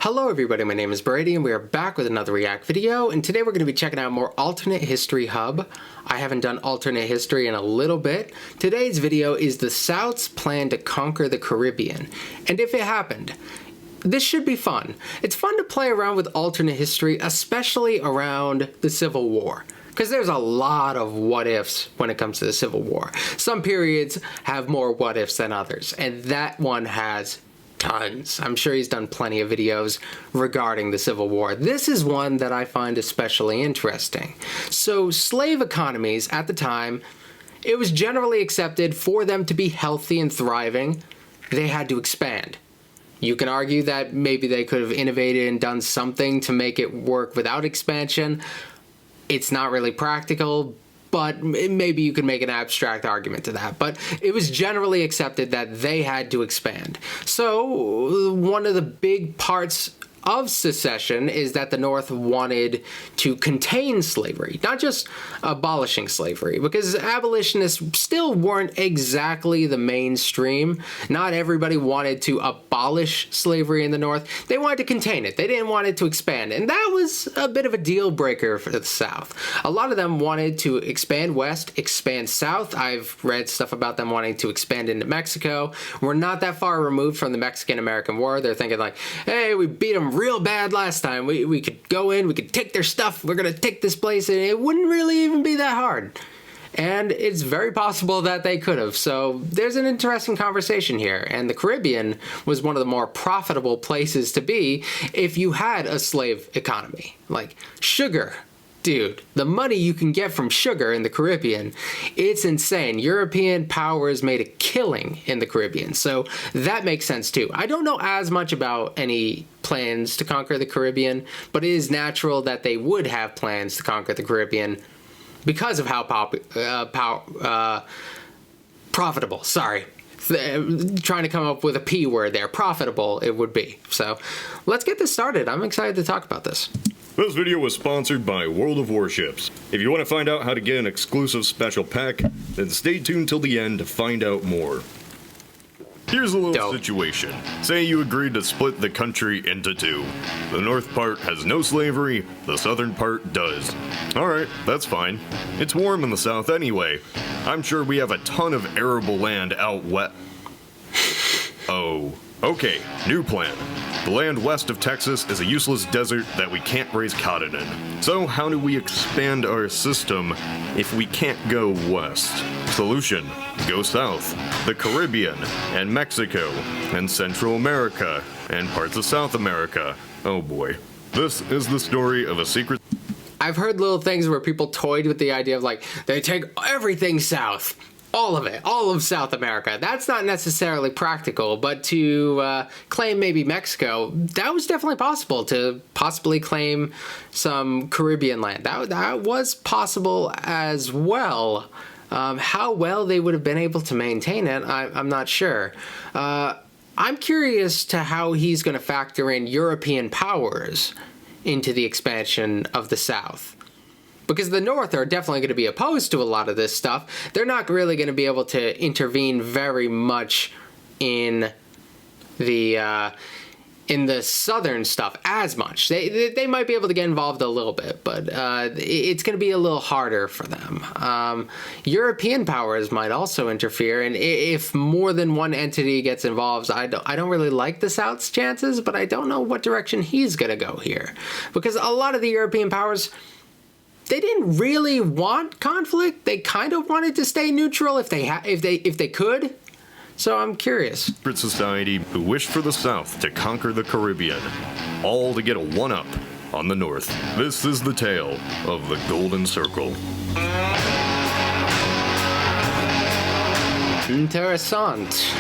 Hello everybody, my name is Brady and we are back with another React video, and today we're going to be checking out more Alternate History Hub. I haven't done alternate history in a little bit. Today's video is the South's plan to conquer the Caribbean, and if it happened. This should be fun. It's fun to play around with alternate history, especially around the Civil War. Because there's a lot of what-ifs when it comes to the Civil War. Some periods have more what-ifs than others, and that one has tons. I'm sure he's done plenty of videos regarding the Civil War. This is one that I find especially interesting. So slave economies at the time, it was generally accepted for them to be healthy and thriving, they had to expand. You can argue that maybe they could have innovated and done something to make it work without expansion. It's not really practical, but maybe you could make an abstract argument to that. But it was generally accepted that they had to expand. So one of the big parts of secession is that the North wanted to contain slavery, not just abolishing slavery, because abolitionists still weren't exactly the mainstream. Not everybody wanted to abolish slavery in the North. They wanted to contain it. They didn't want it to expand, and that was a bit of a deal breaker for the South. A lot of them wanted to expand west, expand south. I've read stuff about them wanting to expand into Mexico. We're not that far removed from the Mexican-American War. They're thinking like, hey, we beat them real bad last time. We could go in, we could take their stuff, we're gonna take this place, and it wouldn't really even be that hard. And it's very possible that they could have. So there's an interesting conversation here, and the Caribbean was one of the more profitable places to be if you had a slave economy. Like sugar. Dude, the money you can get from sugar in the Caribbean, it's insane. European powers made a killing in the Caribbean, so that makes sense too. I don't know as much about any plans to conquer the Caribbean, but it is natural that they would have plans to conquer the Caribbean because of how profitable, sorry. Trying to come up with a P word there, profitable it would be. So let's get this started. I'm excited to talk about this. This video was sponsored by World of Warships. If you want to find out how to get an exclusive special pack, then stay tuned till the end to find out more. Here's a little situation. Say you agreed to split the country into two. The north part has no slavery, the southern part does. Alright, that's fine. It's warm in the south anyway. I'm sure we have a ton of arable land out west. Oh, okay, new plan. The land west of Texas is a useless desert that we can't raise cotton in. So how do we expand our system if we can't go west? Solution: go south. The Caribbean, and Mexico, and Central America, and parts of South America. Oh boy. This is the story of a secret... I've heard little things where people toyed with the idea of like, they take everything south. All of it, all of South America. That's not necessarily practical, but to claim maybe Mexico, that was definitely possible. To possibly claim some Caribbean land, that was possible as well. How well they would have been able to maintain it, I'm not sure. I'm curious to how he's going to factor in European powers into the expansion of the South. Because the North are definitely going to be opposed to a lot of this stuff. They're not really going to be able to intervene very much in the southern stuff as much. They might be able to get involved a little bit, but it's going to be a little harder for them. European powers might also interfere, and if more than one entity gets involved, I don't really like the South's chances, but I don't know what direction he's going to go here. Because a lot of the European powers, they didn't really want conflict. They kind of wanted to stay neutral if they could. So I'm curious. Secret society who wished for the South to conquer the Caribbean, all to get a one-up on the North. This is the tale of the Golden Circle. Interessant.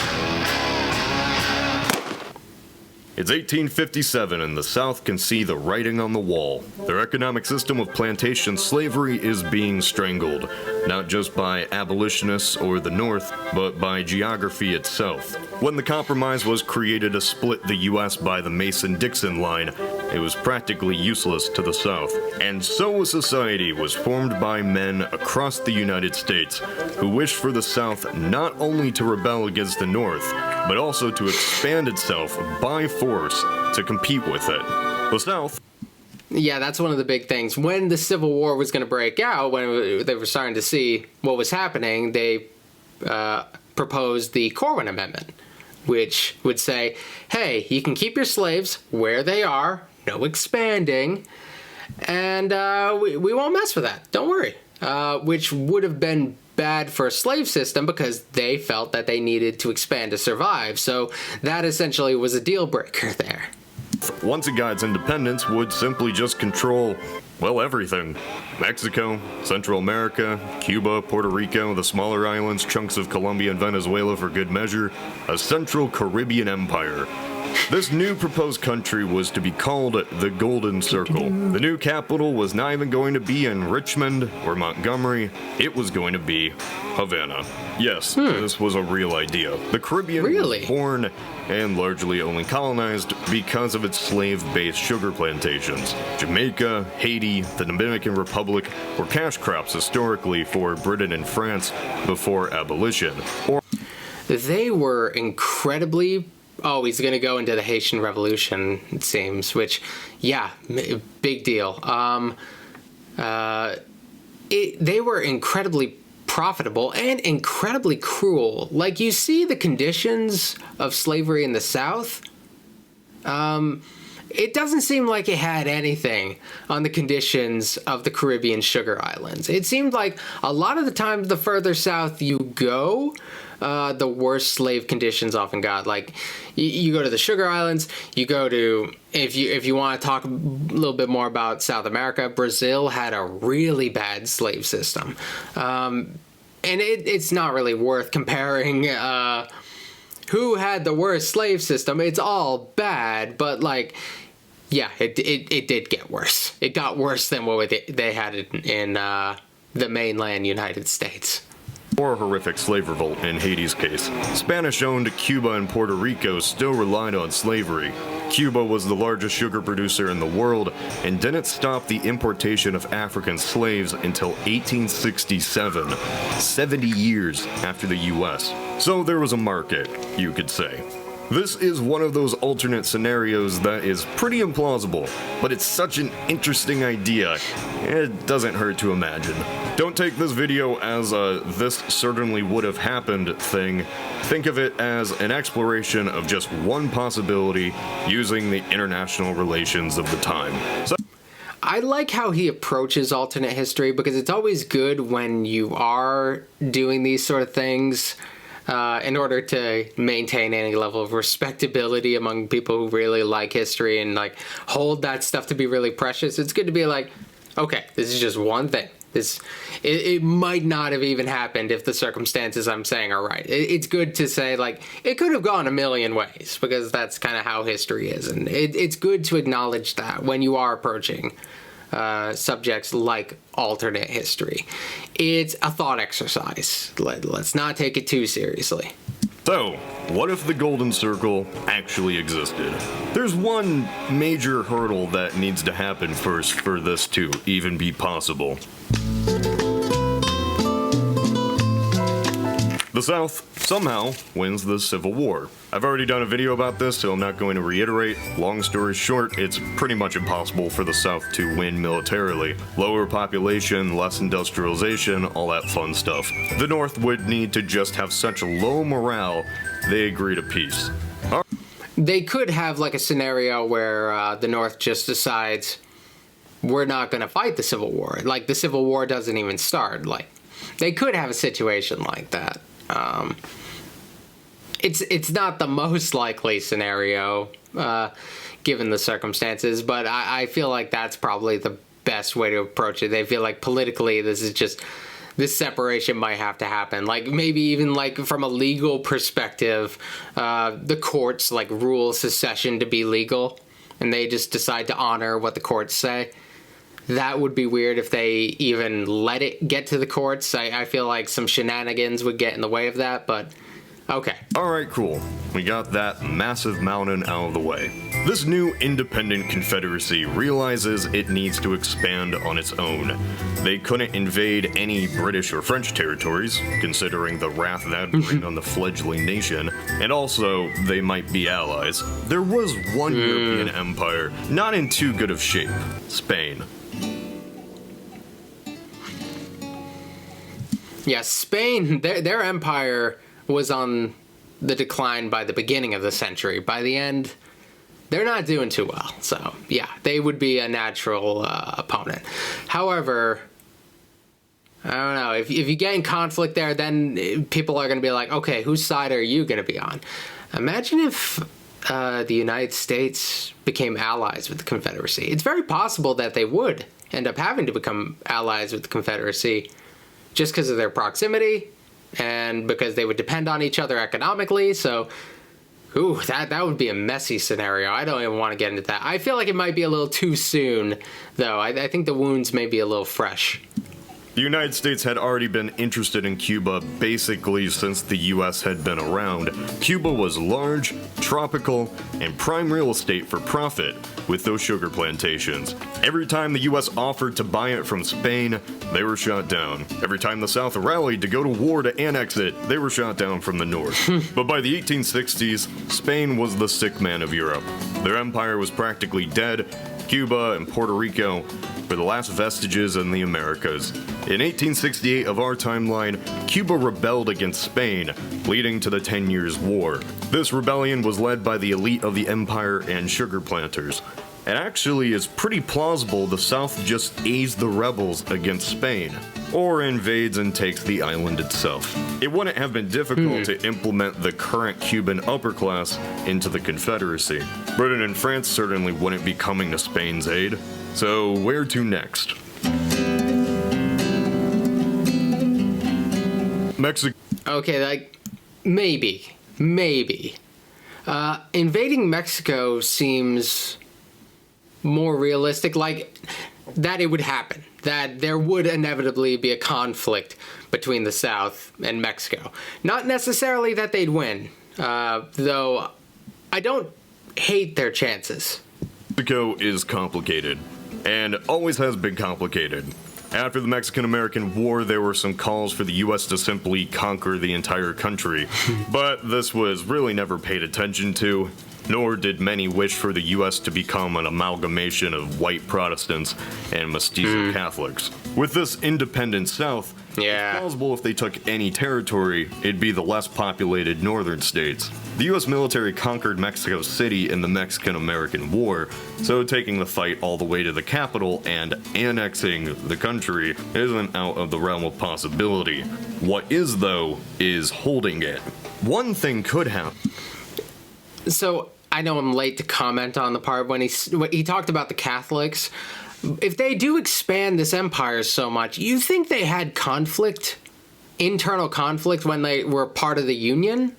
It's 1857 and the South can see the writing on the wall. Their economic system of plantation slavery is being strangled, not just by abolitionists or the North, but by geography itself. When the compromise was created to split the U.S. by the Mason-Dixon line, it was practically useless to the South. And so a society was formed by men across the United States who wished for the South not only to rebel against the North, but also to expand itself by force to compete with it. The South... Yeah, that's one of the big things. When the Civil War was going to break out, when they were starting to see what was happening, they proposed the Corwin Amendment, which would say, hey, you can keep your slaves where they are, no expanding, and we won't mess with that. Don't worry. Which would have been bad for a slave system because they felt that they needed to expand to survive. So that essentially was a deal breaker there. Once it got its independence, would simply just control, well, everything. Mexico, Central America, Cuba, Puerto Rico, the smaller islands, chunks of Colombia and Venezuela for good measure, a central Caribbean empire. This new proposed country was to be called the Golden Circle. The new capital was not even going to be in Richmond or Montgomery, it was going to be Havana. Yes, this was a real idea. The Caribbean was born and largely only colonized because of its slave-based sugar plantations. Jamaica, Haiti, the Dominican Republic were cash crops historically for Britain and France before abolition. They were incredibly... Oh, he's going to go into the Haitian Revolution, it seems, which, yeah, big deal. They were incredibly profitable and incredibly cruel. Like, you see the conditions of slavery in the South. It doesn't seem like it had anything on the conditions of the Caribbean sugar islands. It seemed like a lot of the time the further south you go, the worst slave conditions often got. Like, you go to the sugar islands, you go to, if you want to talk a little bit more about South America, Brazil had a really bad slave system. And it's not really worth comparing who had the worst slave system. It's all bad, but like, yeah, it did get worse. It got worse than what they had in the mainland United States. More horrific slave revolt in Haiti's case. Spanish-owned Cuba and Puerto Rico still relied on slavery. Cuba was the largest sugar producer in the world and didn't stop the importation of African slaves until 1867, 70 years after the US. So there was a market, you could say. This is one of those alternate scenarios that is pretty implausible, but it's such an interesting idea, it doesn't hurt to imagine. Don't take this video as a "this certainly would have happened" thing. Think of it as an exploration of just one possibility using the international relations of the time. I like how he approaches alternate history because it's always good when you are doing these sort of things in order to maintain any level of respectability among people who really like history and like hold that stuff to be really precious. It's good to be like, okay, this is just one thing. It might not have even happened if the circumstances I'm saying are right. It's good to say, like, it could have gone a million ways, because that's kind of how history is. And it's good to acknowledge that when you are approaching subjects like alternate history. It's a thought exercise. Let's not take it too seriously. So, what if the Golden Circle actually existed? There's one major hurdle that needs to happen first for this to even be possible. The South somehow wins the Civil War. I've already done a video about this, so I'm not going to reiterate. Long story short, it's pretty much impossible for the South to win militarily. Lower population, less industrialization, all that fun stuff. The North would need to just have such low morale, they agree to peace. They could have like a scenario where the North just decides, we're not going to fight the Civil War. Like, the Civil War doesn't even start. Like, they could have a situation like that. It's not the most likely scenario, given the circumstances, but I feel like that's probably the best way to approach it. They feel like politically this separation might have to happen. Like, maybe even like from a legal perspective, the courts like rule secession to be legal, and they just decide to honor what the courts say. That would be weird if they even let it get to the courts. I feel like some shenanigans would get in the way of that, but okay. Alright, cool. We got that massive mountain out of the way. This new independent confederacy realizes it needs to expand on its own. They couldn't invade any British or French territories, considering the wrath that'd bring on the fledgling nation, and also they might be allies. There was one European empire not in too good of shape: Spain. Yeah, Spain, their empire was on the decline by the beginning of the century. By the end, they're not doing too well. So, yeah, they would be a natural opponent. However, I don't know. If you get in conflict there, then people are going to be like, okay, whose side are you going to be on? Imagine if the United States became allies with the Confederacy. It's very possible that they would end up having to become allies with the Confederacy just because of their proximity and because they would depend on each other economically. So, ooh, that would be a messy scenario. I don't even want to get into that. I feel like it might be a little too soon, though. I think the wounds may be a little fresh. The United States had already been interested in Cuba basically since the US had been around. Cuba was large, tropical, and prime real estate for profit with those sugar plantations. Every time the US offered to buy it from Spain, they were shot down. Every time the South rallied to go to war to annex it, they were shot down from the North. But by the 1860s, Spain was the sick man of Europe. Their empire was practically dead. Cuba and Puerto Rico were the last vestiges in the Americas. In 1868 of our timeline, Cuba rebelled against Spain, leading to the 10 Years' War. This rebellion was led by the elite of the empire and sugar planters. And actually, it's pretty plausible the South just aids the rebels against Spain, or invades and takes the island itself. It wouldn't have been difficult to implement the current Cuban upper class into the Confederacy. Britain and France certainly wouldn't be coming to Spain's aid. So where to next? Mexico. Okay, like, maybe. Invading Mexico seems more realistic, like, that it would happen. That there would inevitably be a conflict between the South and Mexico. Not necessarily that they'd win, though I don't hate their chances. Mexico is complicated, and always has been complicated. After the Mexican-American War, there were some calls for the U.S. to simply conquer the entire country, but this was really never paid attention to, nor did many wish for the U.S. to become an amalgamation of white Protestants and mestizo Catholics. With this independent South, it's plausible if they took any territory, it'd be the less populated northern states. The U.S. military conquered Mexico City in the Mexican-American War, so taking the fight all the way to the capital and annexing the country isn't out of the realm of possibility. What is, though, is holding it. One thing could happen. So, I know I'm late to comment on the part when he talked about the Catholics. If they do expand this empire so much, you think they had internal conflict when they were part of the Union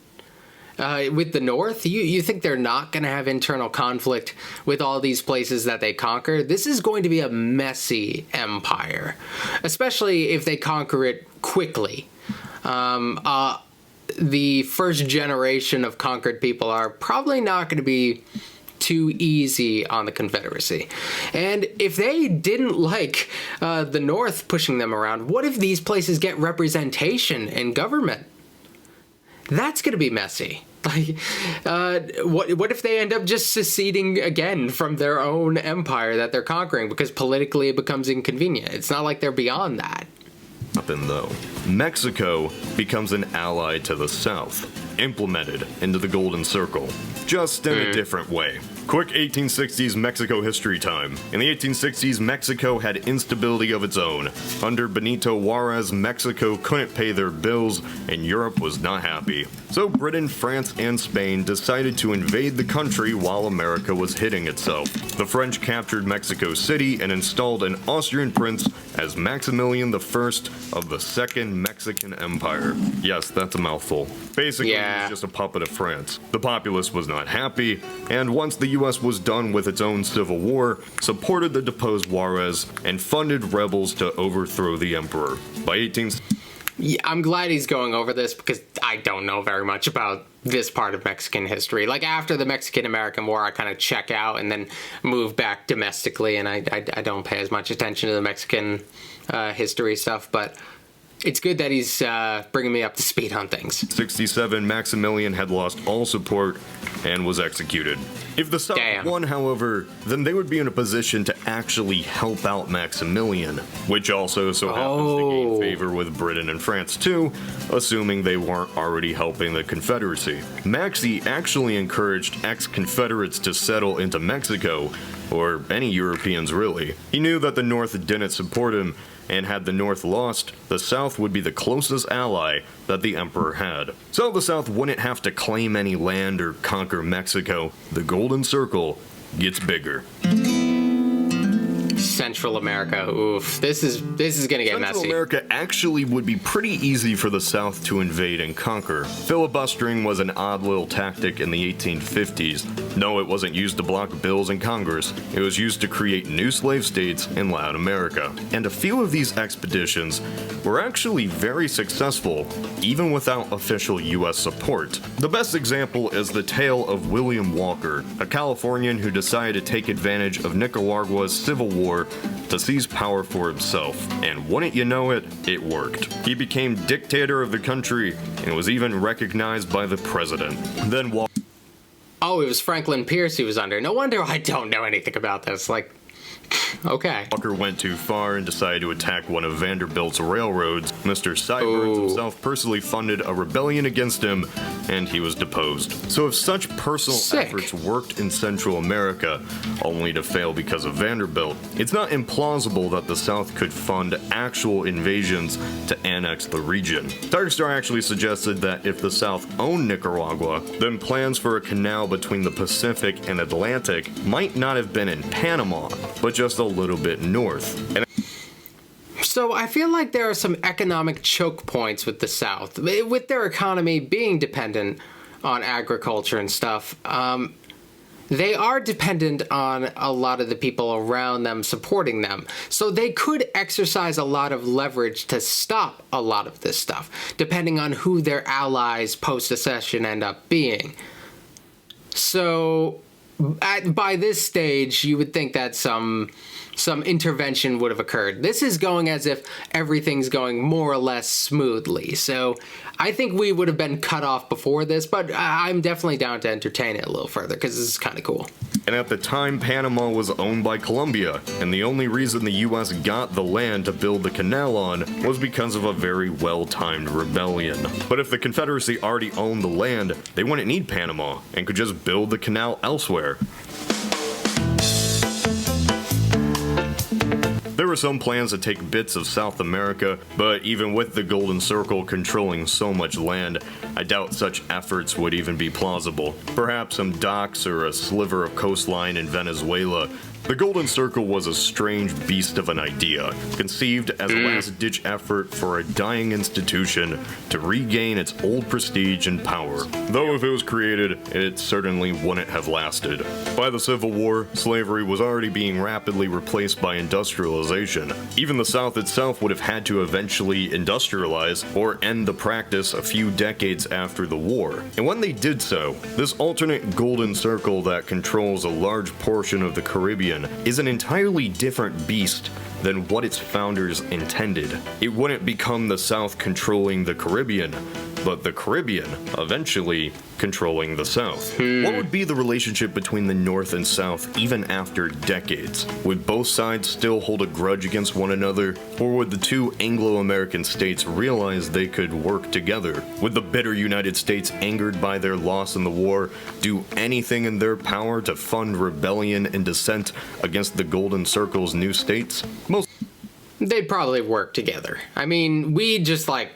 with the North? You think they're not going to have internal conflict with all these places that they conquer? This is going to be a messy empire, especially if they conquer it quickly. The first generation of conquered people are probably not going to be too easy on the Confederacy. And if they didn't like the North pushing them around, what if these places get representation in government? That's going to be messy. Like, what if they end up just seceding again from their own empire that they're conquering because politically it becomes inconvenient? It's not like they're beyond that. Though, Mexico becomes an ally to the South, implemented into the Golden Circle, just in a different way. Quick 1860s Mexico history time. In the 1860s, Mexico had instability of its own. Under Benito Juarez, Mexico couldn't pay their bills, and Europe was not happy. So Britain, France, and Spain decided to invade the country while America was hitting itself. The French captured Mexico City and installed an Austrian prince as Maximilian I of the Second Mexican Empire. Yes, that's a mouthful. Basically, he was just a puppet of France. The populace was not happy, and once the U.S. was done with its own civil war, supported the deposed Juarez and funded rebels to overthrow the emperor. By Yeah, I'm glad he's going over this because I don't know very much about this part of Mexican history. Like, after the Mexican-American War, I kind of check out and then move back domestically, and I don't pay as much attention to the Mexican history stuff, but it's good that he's bringing me up to speed on things. 67, Maximilian had lost all support and was executed. If the South won, however, then they would be in a position to actually help out Maximilian, which also so happens to gain favor with Britain and France too, assuming they weren't already helping the Confederacy. Maxi actually encouraged ex-Confederates to settle into Mexico, or any Europeans really. He knew that the North didn't support him, and had the North lost, the South would be the closest ally that the Emperor had. So the South wouldn't have to claim any land or conquer Mexico. The Golden Circle gets bigger. Central America, oof. This is gonna get messy. Central America actually would be pretty easy for the South to invade and conquer. Filibustering was an odd little tactic in the 1850s. No, it wasn't used to block bills in Congress. It was used to create new slave states in Latin America. And a few of these expeditions were actually very successful, even without official US support. The best example is the tale of William Walker, a Californian who decided to take advantage of Nicaragua's civil war to seize power for himself, and wouldn't you know it, it worked. He became dictator of the country and was even recognized by the president. Then oh, it was Franklin Pierce he was under. No wonder I don't know anything about this. Like, okay. Walker went too far and decided to attack one of Vanderbilt's railroads. Mr. Sideburns himself personally funded a rebellion against him, and he was deposed. So if such personal efforts worked in Central America, only to fail because of Vanderbilt, it's not implausible that the South could fund actual invasions to annex the region. Dark Star actually suggested that if the South owned Nicaragua, then plans for a canal between the Pacific and Atlantic might not have been in Panama, but just a little bit north. So I feel like there are some economic choke points with the South. With their economy being dependent on agriculture and stuff, they are dependent on a lot of the people around them supporting them. So they could exercise a lot of leverage to stop a lot of this stuff, depending on who their allies post-accession end up being. So by this stage, you would think that some intervention would have occurred. This is going as if everything's going more or less smoothly. So I think we would have been cut off before this, but I'm definitely down to entertain it a little further because this is kind of cool. And at the time, Panama was owned by Colombia, and the only reason the US got the land to build the canal on was because of a very well-timed rebellion. But if the Confederacy already owned the land, they wouldn't need Panama and could just build the canal elsewhere. There were some plans to take bits of South America, but even with the Golden Circle controlling so much land, I doubt such efforts would even be plausible. Perhaps some docks or a sliver of coastline in Venezuela. The Golden Circle was a strange beast of an idea, conceived as a last-ditch effort for a dying institution to regain its old prestige and power. Though if it was created, it certainly wouldn't have lasted. By the Civil War, slavery was already being rapidly replaced by industrialization. Even the South itself would have had to eventually industrialize or end the practice a few decades after the war. And when they did so, this alternate Golden Circle that controls a large portion of the Caribbean is an entirely different beast than what its founders intended. It wouldn't become the South controlling the Caribbean, but the Caribbean eventually controlling the South. What would be the relationship between the North and South even after decades? Would both sides still hold a grudge against one another, or would the two Anglo-American states realize they could work together? Would the bitter United States, angered by their loss in the war, do anything in their power to fund rebellion and dissent against the Golden Circle's new states? They'd probably work together. I mean, we just like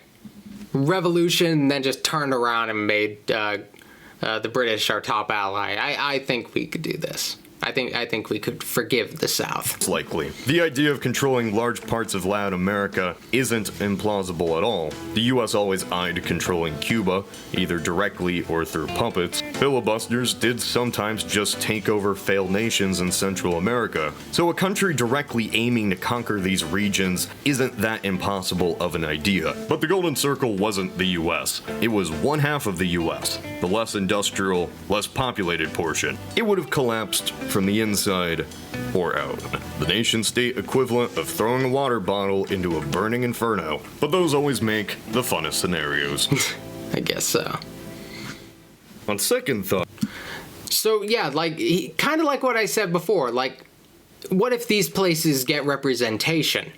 revolution and then just turned around and made the British our top ally. I think we could do this. I think we could forgive the South. It's likely. The idea of controlling large parts of Latin America isn't implausible at all. The US always eyed controlling Cuba, either directly or through puppets. Filibusters did sometimes just take over failed nations in Central America. So a country directly aiming to conquer these regions isn't that impossible of an idea. But the Golden Circle wasn't the US. It was one half of the US, the less industrial, less populated portion. It would have collapsed from the inside or out. The nation-state equivalent of throwing a water bottle into a burning inferno. But those always make the funnest scenarios. I guess so. On second thought. So yeah, like, kind of like what I said before, like, what if these places get representation?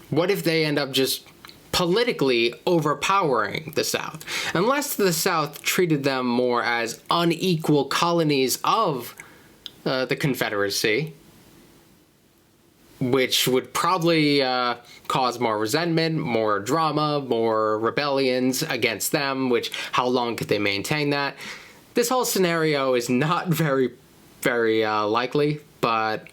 What if they end up just politically overpowering the South? Unless the South treated them more as unequal colonies of the Confederacy, which would probably cause more resentment, more drama, more rebellions against them, which how long could they maintain that? This whole scenario is not very likely, but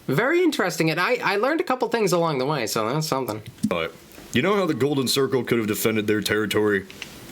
very interesting. And I learned a couple things along the way, so that's something. But you know how the Golden Circle could have defended their territory?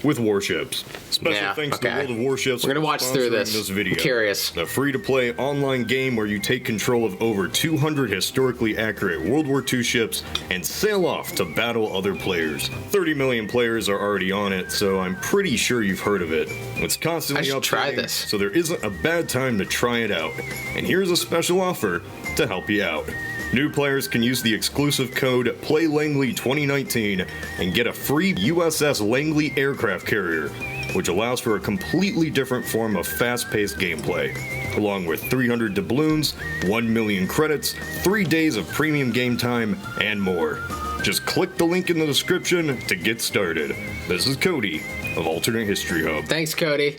With warships. Special thanks to World of Warships. We're gonna watch through this video. I'm curious. A free-to-play online game where you take control of over 200 historically accurate World War II ships and sail off to battle other players. 30 million players are already on it, so I'm pretty sure you've heard of it. It's constantly updating, try this. So there isn't a bad time to try it out. And here's a special offer to help you out. New players can use the exclusive code PlayLangley2019 and get a free USS Langley aircraft carrier, which allows for a completely different form of fast-paced gameplay, along with 300 doubloons, 1 million credits, 3 days of premium game time, and more. Just click the link in the description to get started. This is Cody of Alternate History Hub. Thanks, Cody.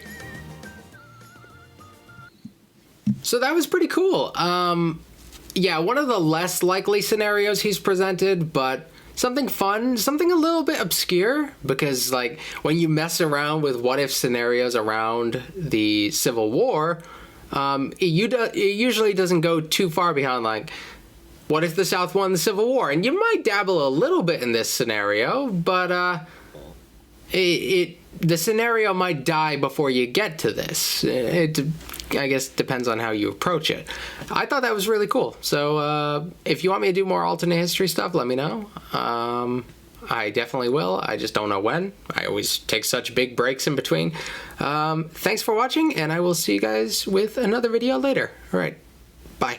So that was pretty cool. Yeah, one of the less likely scenarios he's presented, but something fun, something a little bit obscure, because like when you mess around with what if scenarios around the Civil War, it usually doesn't go too far beyond like, what if the South won the Civil War? And you might dabble a little bit in this scenario, but the scenario might die before you get to this. I guess depends on how you approach it. I thought that was really cool. So if you want me to do more alternate history stuff, let me know. I definitely will. I just don't know when. I always take such big breaks in between. Thanks for watching, and I will see you guys with another video later. All right. Bye.